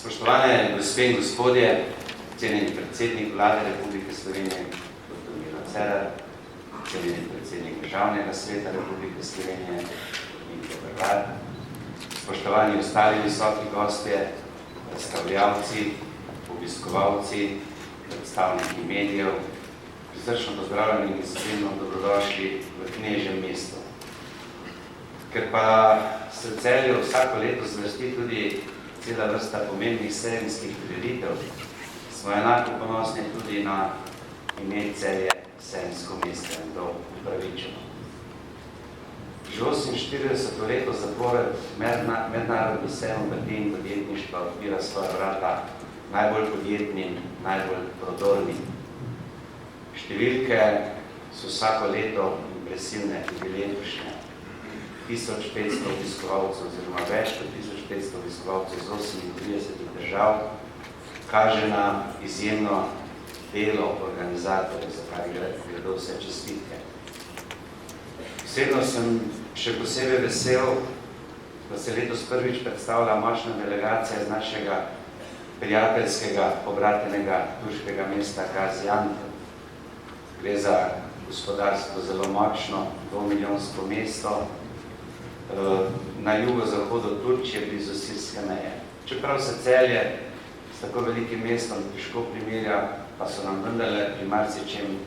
Spoštovane gospe in gospodje, cenjeni predsednik Vlade Republike Slovenije, dr. Miro Cerar, cenjeni predsednik Državnega sveta Republike Slovenije, Mitja Bervar, spoštovani ostali visoki gostje, razstavljavci, obiskovalci, predstavniki medijev, prisrčno pozdravljeni in iskreno dobrodošli v Knežjem mestu. Ker pa se v Celju vsako leto zvrsti tudi cela vrsta pomembnih sejemskih prireditev, smo enako ponosni tudi na ime Celje sejemsko mesto in to upravičeno. Že 48 leto zapored mednarodni sejem obrti in podjetništva odpira svoja vrata najbolj podjetnim, najbolj prodornim. Številke so vsako leto impresivne, tudi letošnje. 1500 obiskovalcev oziroma več kot 1500 obiskovalcev iz 38 držav kaže na izjemno delo organizatorjev, za kar gredo vse čestitke. Osebno sem še posebej vesel, da se letos prvič predstavlja močna delegacija iz našega prijateljskega, pobratenega turškega mesta Gaziantep. Gre za gospodarstvo zelo močno, 2-milijonsko mesto, na jugozahodu Turčije, blizu sirske meje. Čeprav se Celje s tako velikim mestom težko primerja, pa so nam vendarle pri marsičem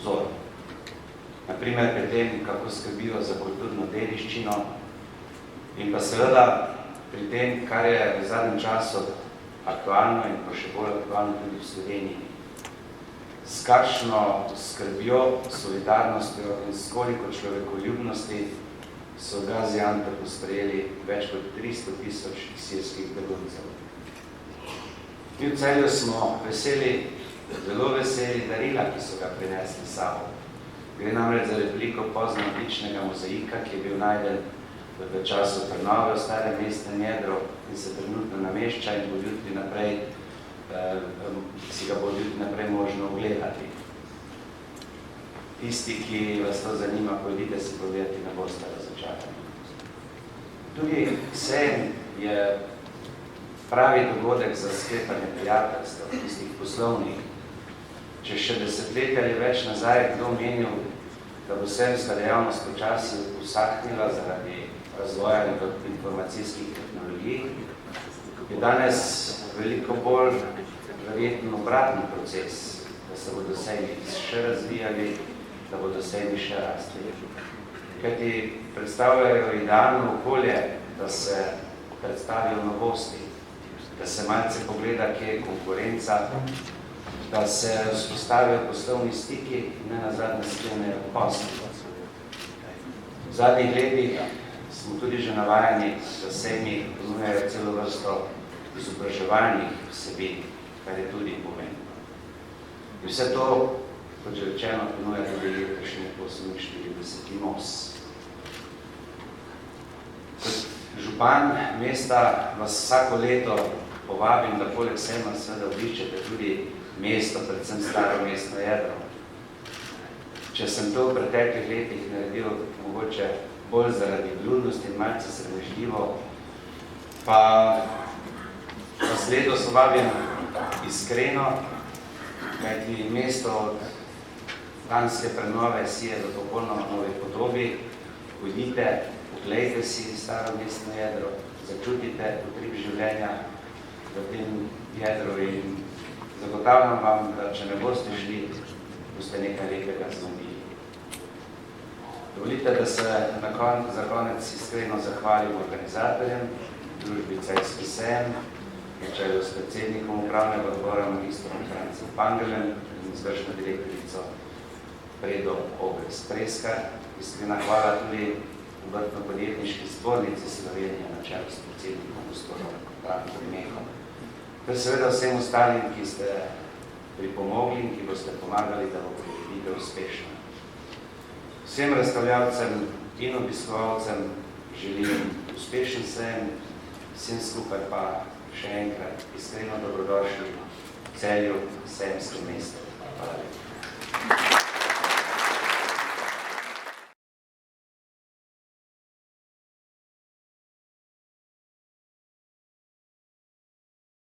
vzor. Naprimer pri tem, kako skrbijo za kulturno dediščino in pa seveda pri tem, kar je v zadnjem času aktualno in pa še bolj aktualno tudi v Sloveniji. S kakšno skrbjo, solidarnostjo in s koliko človekoljubnosti so v Gaziantepu sprejeli več kot 300 000 sirskih beguncev. Mi v Celju smo veseli, zelo veseli darila, ki so ga prinesli s sabo. Gre namreč za repliko poznoantičnega mozaika, ki je bil najden v času prenove v starem mestnem jedru in se trenutno namešča in bo jutri naprej, si ga bo jutri naprej možno ogledati. Tisti, ki vas to zanima, pojdite si pogledati, ne boste razočarani. Tudi sejem je pravi dogodek za sklepanje prijateljstev, tistih poslovnih. Če še desetletja ali več nazaj kdo menil, da bo sejemska dejavnost počasi usahnila zaradi razvoja informacijskih tehnologij, je danes veliko bolj verjetno obratni proces, da se bodo sejmi še razvijali, da bodo sejmi še rastli. Kajti predstavljajo idealno okolje, da se predstavijo novosti, da se malce pogleda, kje je konkurenca, da se vzpostavijo poslovni stiki in ne nazadnje sklenejo posli. V zadnjih letih smo tudi že navajeni, da sejmi ponujajo celo vrsto izobraževalnih vsebin, kar je tudi pomembno. In vse to, kot že rečeno, ponuja tudi letošnji 48. most. Kot župan mesta vas vsako leto povabim, da poleg sejma seveda obiščete tudi mesto, predvsem staro mestno jedro. Če sem to v preteklih letih naredil mogoče bolj zaradi vljudnosti in malce sramežljivo, pa vas letos vabim iskreno, kajti mesto od lanske prenove sije do popolnoma nove podobi. Pojdite, poglejte si staro mestno jedro, začutite utrip življenja v tem jedru in zagotavljam vam, da če ne boste šli, boste nekaj lepega znobili. Dovolite, da se za konec iskreno zahvalim organizatorjem, družbi Celjski sejem, na čelu s predsednikom upravnega odbora magistrom Francem Pangelem in izvršno direktorico Predo Obrez-Preskar. Iskrena hvala tudi Obrtno-podjetniški zbornici Slovenije na čelu s predsednikom gospodom Brankom Mehom. Ter seveda vsem ostalim, ki ste pripomogli in ki boste pomagali, da bo prireditev uspešna. Vsem razstavljavcem in obiskovalcem želim uspešen sejem, vsem skupaj pa še enkrat iskreno dobrodošli v Celju sejemskem mestu. Hvala lepa.